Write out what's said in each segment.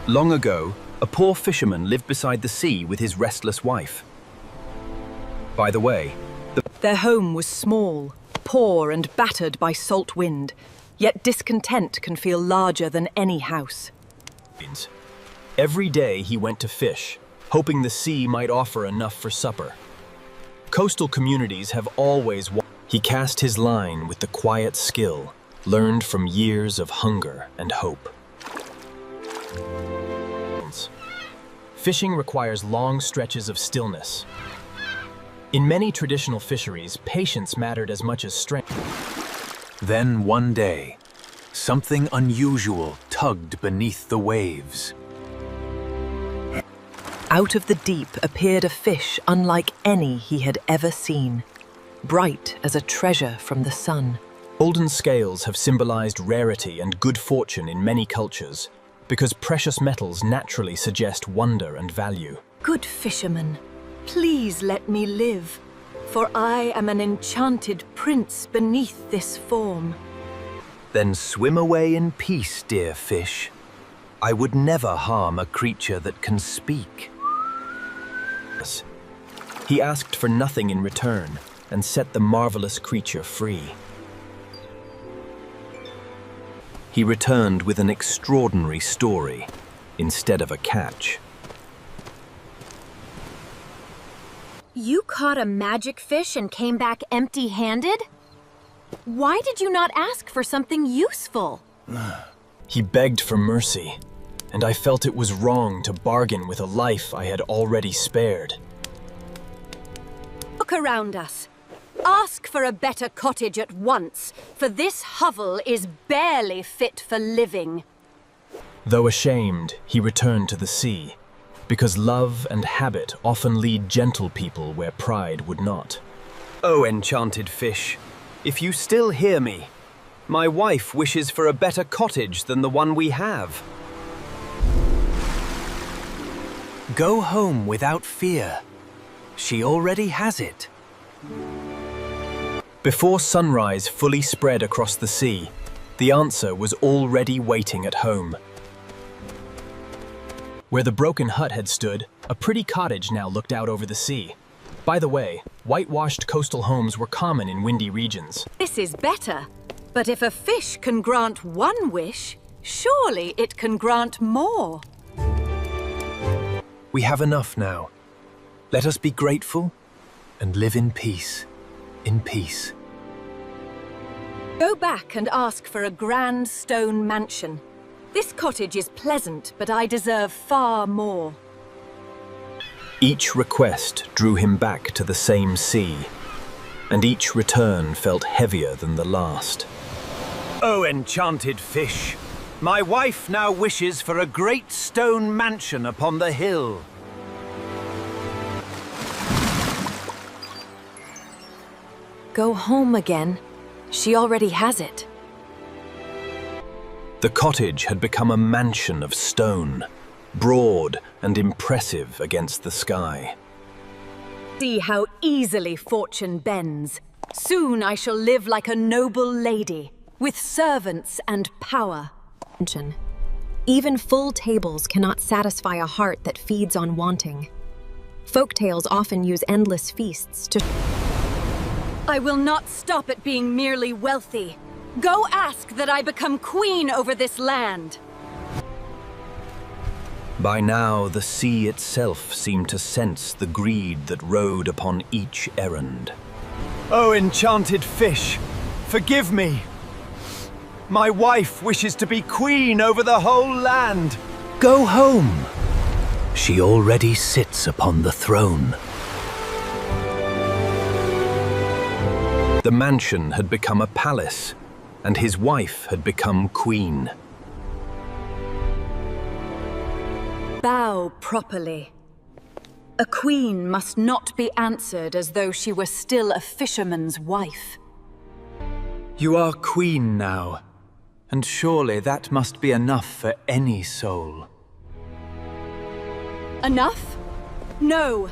Long ago, a poor fisherman lived beside the sea with his restless wife. By the way, Their home was small, poor and battered by salt wind, yet discontent can feel larger than any house. Every day he went to fish, hoping the sea might offer enough for supper. Coastal communities have always He cast his line with the quiet skill learned from years of hunger and hope. Fishing requires long stretches of stillness. In many traditional fisheries, patience mattered as much as strength. Then one day, something unusual tugged beneath the waves. Out of the deep appeared a fish unlike any he had ever seen, bright as a treasure from the sun. Golden scales have symbolized rarity and good fortune in many cultures, because precious metals naturally suggest wonder and value. Good fisherman, please let me live, for I am an enchanted prince beneath this form. Then swim away in peace, dear fish. I would never harm a creature that can speak. He asked for nothing in return and set the marvelous creature free. He returned with an extraordinary story instead of a catch. You caught a magic fish and came back empty-handed? Why did you not ask for something useful? He begged for mercy, and I felt it was wrong to bargain with a life I had already spared. Look around us. Ask for a better cottage at once, for this hovel is barely fit for living. Though ashamed, he returned to the sea, because love and habit often lead gentle people where pride would not. Oh, enchanted fish, if you still hear me, my wife wishes for a better cottage than the one we have. Go home without fear. She already has it. Before sunrise fully spread across the sea, the answer was already waiting at home. Where the broken hut had stood, a pretty cottage now looked out over the sea. By the way, whitewashed coastal homes were common in windy regions. This is better, but if a fish can grant one wish, surely it can grant more. We have enough now. Let us be grateful and live in peace. In peace. Go back and ask for a grand stone mansion. This cottage is pleasant, but I deserve far more. Each request drew him back to the same sea, and each return felt heavier than the last. Oh, enchanted fish, my wife now wishes for a great stone mansion upon the hill. Go home again. She already has it. The cottage had become a mansion of stone, broad and impressive against the sky. See how easily fortune bends. Soon I shall live like a noble lady, with servants and power. Even full tables cannot satisfy a heart that feeds on wanting. Folktales often use endless feasts to... I will not stop at being merely wealthy. Go ask that I become queen over this land. By now, the sea itself seemed to sense the greed that rode upon each errand. Oh, enchanted fish, forgive me. My wife wishes to be queen over the whole land. Go home. She already sits upon the throne. The mansion had become a palace, and his wife had become queen. Bow properly. A queen must not be answered as though she were still a fisherman's wife. You are queen now, and surely that must be enough for any soul. Enough? No.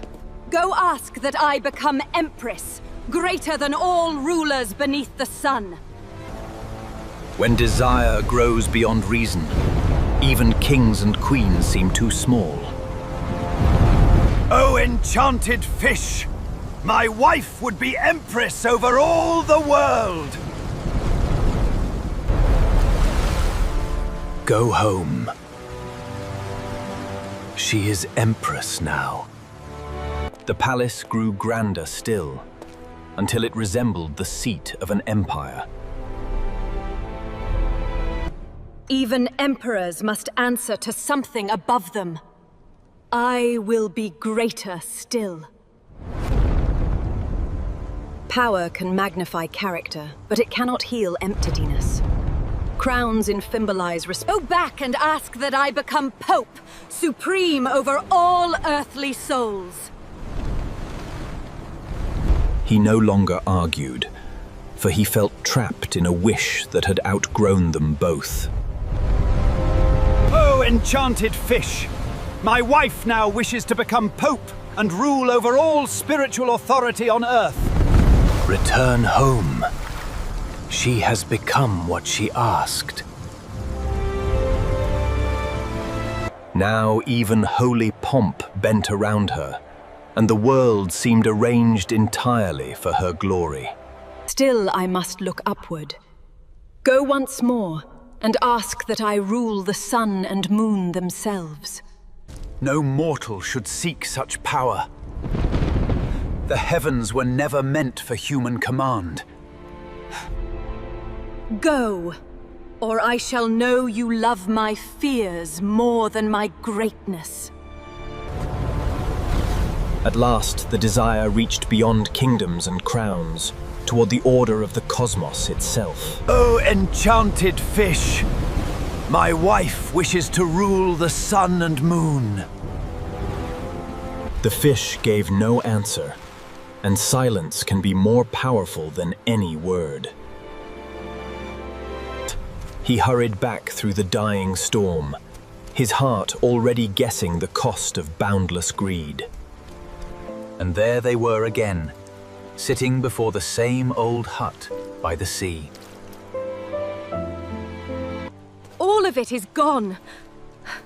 Go ask that I become empress, greater than all rulers beneath the sun. When desire grows beyond reason, Even kings and queens seem too small. Oh, enchanted fish! My wife would be empress over all the world! Go home. She is empress now. The palace grew grander still, until it resembled the seat of an empire. Even emperors must answer to something above them. I will be greater still. Power can magnify character, but it cannot heal emptiness. Crowns symbolize respect. Go back and ask that I become Pope, supreme over all earthly souls. He no longer argued, for he felt trapped in a wish that had outgrown them both. Oh, enchanted fish! My wife now wishes to become Pope and rule over all spiritual authority on Earth. Return home. She has become what she asked. Now even holy pomp bent around her, and the world seemed arranged entirely for her glory. Still I must look upward. Go once more, and ask that I rule the sun and moon themselves. No mortal should seek such power. The heavens were never meant for human command. Go, or I shall know you love my fears more than my greatness. At last, the desire reached beyond kingdoms and crowns, toward the order of the cosmos itself. Oh, enchanted fish! My wife wishes to rule the sun and moon. The fish gave no answer, and silence can be more powerful than any word. He hurried back through the dying storm, his heart already guessing the cost of boundless greed. And there they were again, sitting before the same old hut by the sea. All of it is gone.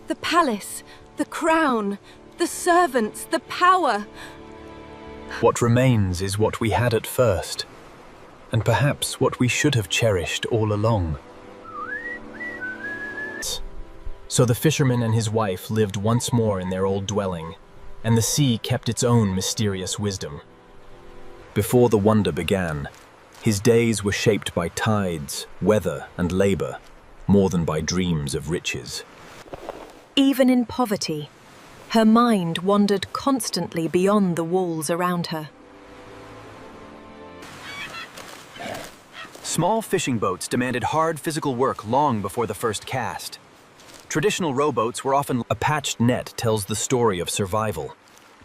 The palace, the crown, the servants, the power. What remains is what we had at first, and perhaps what we should have cherished all along. So the fisherman and his wife lived once more in their old dwelling, and the sea kept its own mysterious wisdom. Before the wonder began, his days were shaped by tides, weather, and labor, more than by dreams of riches. Even in poverty, her mind wandered constantly beyond the walls around her. Small fishing boats demanded hard physical work long before the first cast. Traditional rowboats were often... A patched net tells the story of survival,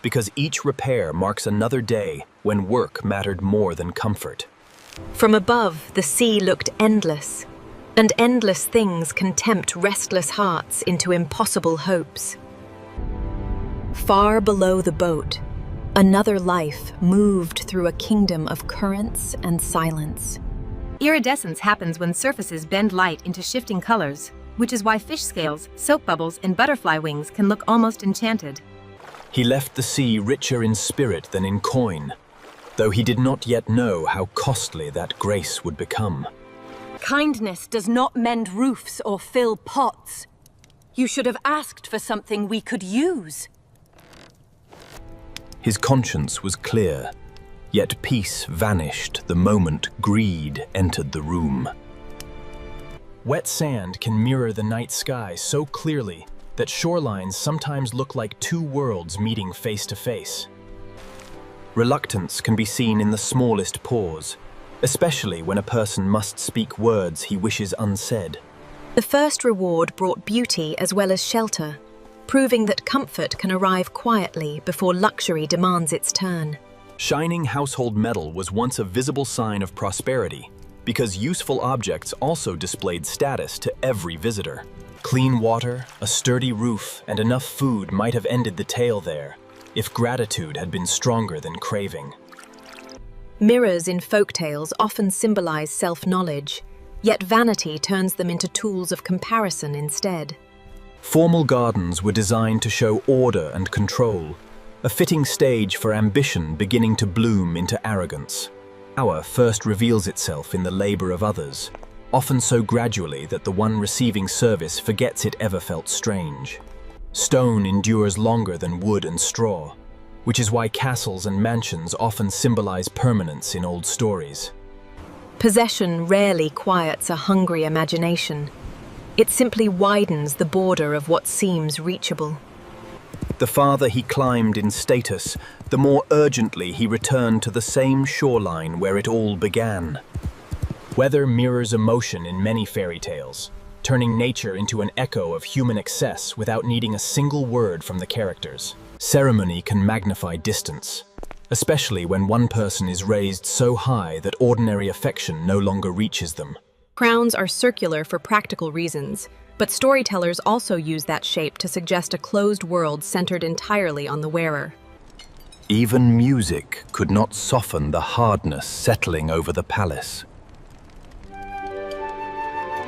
because each repair marks another day when work mattered more than comfort. From above, the sea looked endless, and endless things can tempt restless hearts into impossible hopes. Far below the boat, another life moved through a kingdom of currents and silence. Iridescence happens when surfaces bend light into shifting colors, which is why fish scales, soap bubbles, and butterfly wings can look almost enchanted. He left the sea richer in spirit than in coin, though he did not yet know how costly that grace would become. Kindness does not mend roofs or fill pots. You should have asked for something we could use. His conscience was clear, yet peace vanished the moment greed entered the room. Wet sand can mirror the night sky so clearly that shorelines sometimes look like two worlds meeting face to face. Reluctance can be seen in the smallest pause, especially when a person must speak words he wishes unsaid. The first reward brought beauty as well as shelter, proving that comfort can arrive quietly before luxury demands its turn. Shining household metal was once a visible sign of prosperity, because useful objects also displayed status to every visitor. Clean water, a sturdy roof, and enough food might have ended the tale there, if gratitude had been stronger than craving. Mirrors in folktales often symbolize self-knowledge, yet vanity turns them into tools of comparison instead. Formal gardens were designed to show order and control, a fitting stage for ambition beginning to bloom into arrogance. Power first reveals itself in the labor of others, often so gradually that the one receiving service forgets it ever felt strange. Stone endures longer than wood and straw, which is why castles and mansions often symbolize permanence in old stories. Possession rarely quiets a hungry imagination. It simply widens the border of what seems reachable. The farther he climbed in status, the more urgently he returned to the same shoreline where it all began. Weather mirrors emotion in many fairy tales, turning nature into an echo of human excess without needing a single word from the characters. Ceremony can magnify distance, especially when one person is raised so high that ordinary affection no longer reaches them. Crowns are circular for practical reasons, but storytellers also use that shape to suggest a closed world centered entirely on the wearer. Even music could not soften the hardness settling over the palace.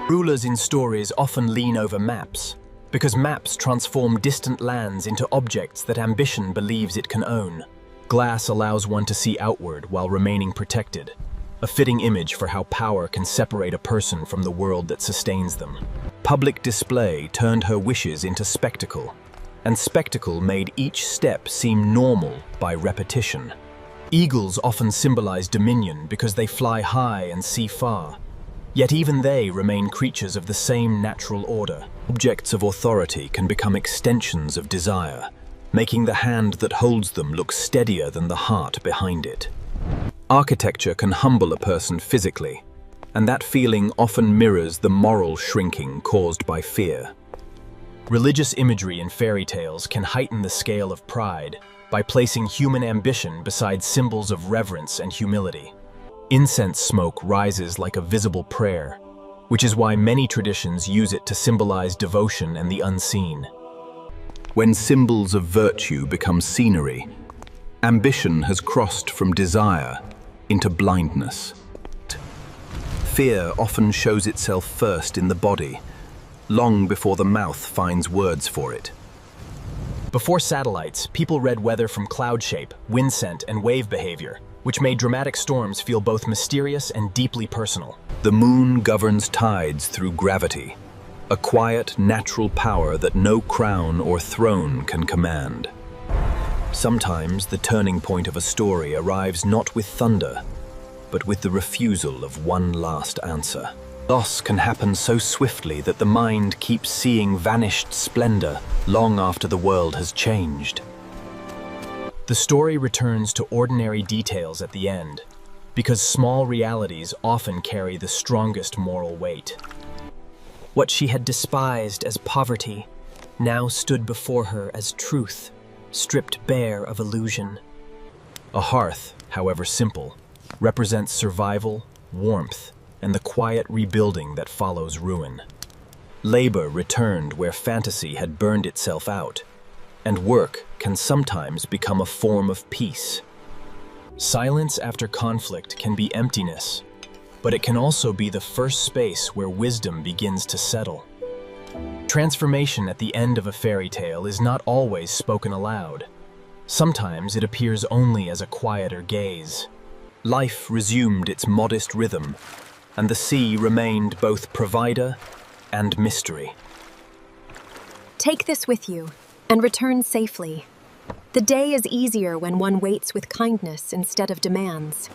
Rulers in stories often lean over maps, because maps transform distant lands into objects that ambition believes it can own. Glass allows one to see outward while remaining protected, a fitting image for how power can separate a person from the world that sustains them. Public display turned her wishes into spectacle, and spectacle made each step seem normal by repetition. Eagles often symbolize dominion because they fly high and see far, yet even they remain creatures of the same natural order. Objects of authority can become extensions of desire, making the hand that holds them look steadier than the heart behind it. Architecture can humble a person physically, and that feeling often mirrors the moral shrinking caused by fear. Religious imagery in fairy tales can heighten the scale of pride by placing human ambition beside symbols of reverence and humility. Incense smoke rises like a visible prayer, which is why many traditions use it to symbolize devotion and the unseen. When symbols of virtue become scenery, ambition has crossed from desire into blindness. Fear often shows itself first in the body, long before the mouth finds words for it. Before satellites, people read weather from cloud shape, wind scent, and wave behavior, which made dramatic storms feel both mysterious and deeply personal. The moon governs tides through gravity, a quiet, natural power that no crown or throne can command. Sometimes the turning point of a story arrives not with thunder, but with the refusal of one last answer. Loss can happen so swiftly that the mind keeps seeing vanished splendor long after the world has changed. The story returns to ordinary details at the end, because small realities often carry the strongest moral weight. What she had despised as poverty now stood before her as truth, stripped bare of illusion. A hearth, however simple, represents survival, warmth, and the quiet rebuilding that follows ruin. Labor returned where fantasy had burned itself out, and work can sometimes become a form of peace. Silence after conflict can be emptiness, but it can also be the first space where wisdom begins to settle. Transformation at the end of a fairy tale is not always spoken aloud. Sometimes it appears only as a quieter gaze. Life resumed its modest rhythm, and the sea remained both provider and mystery. Take this with you, and return safely. The day is easier when one waits with kindness instead of demands.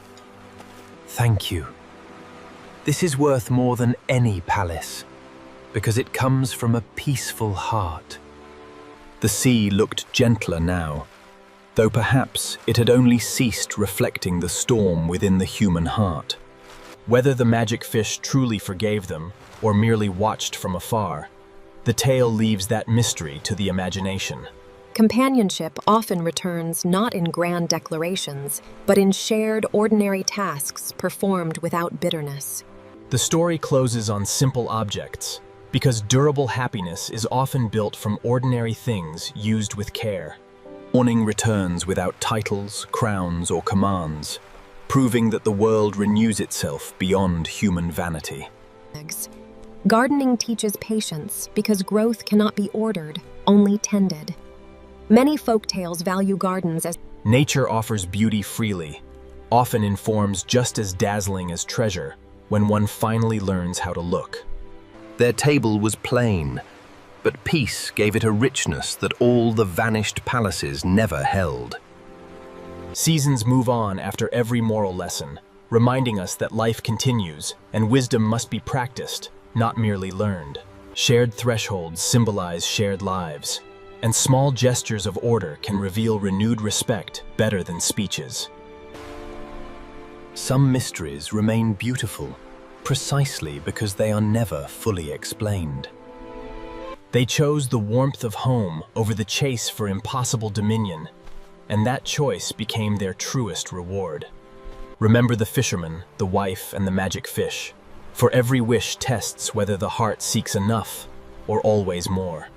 Thank you. This is worth more than any palace, because it comes from a peaceful heart. The sea looked gentler now, though perhaps it had only ceased reflecting the storm within the human heart. Whether the magic fish truly forgave them, or merely watched from afar, the tale leaves that mystery to the imagination. Companionship often returns not in grand declarations, but in shared, ordinary tasks performed without bitterness. The story closes on simple objects, because durable happiness is often built from ordinary things used with care. Morning returns without titles, crowns, or commands, proving that the world renews itself beyond human vanity. Gardening teaches patience because growth cannot be ordered, only tended. Many folktales value gardens as Nature offers beauty freely, often in forms just as dazzling as treasure when one finally learns how to look. Their table was plain, but peace gave it a richness that all the vanished palaces never held. Seasons move on after every moral lesson, reminding us that life continues and wisdom must be practiced, not merely learned. Shared thresholds symbolize shared lives, and small gestures of order can reveal renewed respect better than speeches. Some mysteries remain beautiful, precisely because they are never fully explained. They chose the warmth of home over the chase for impossible dominion, and that choice became their truest reward. Remember the fisherman, the wife, and the magic fish, for every wish tests whether the heart seeks enough or always more.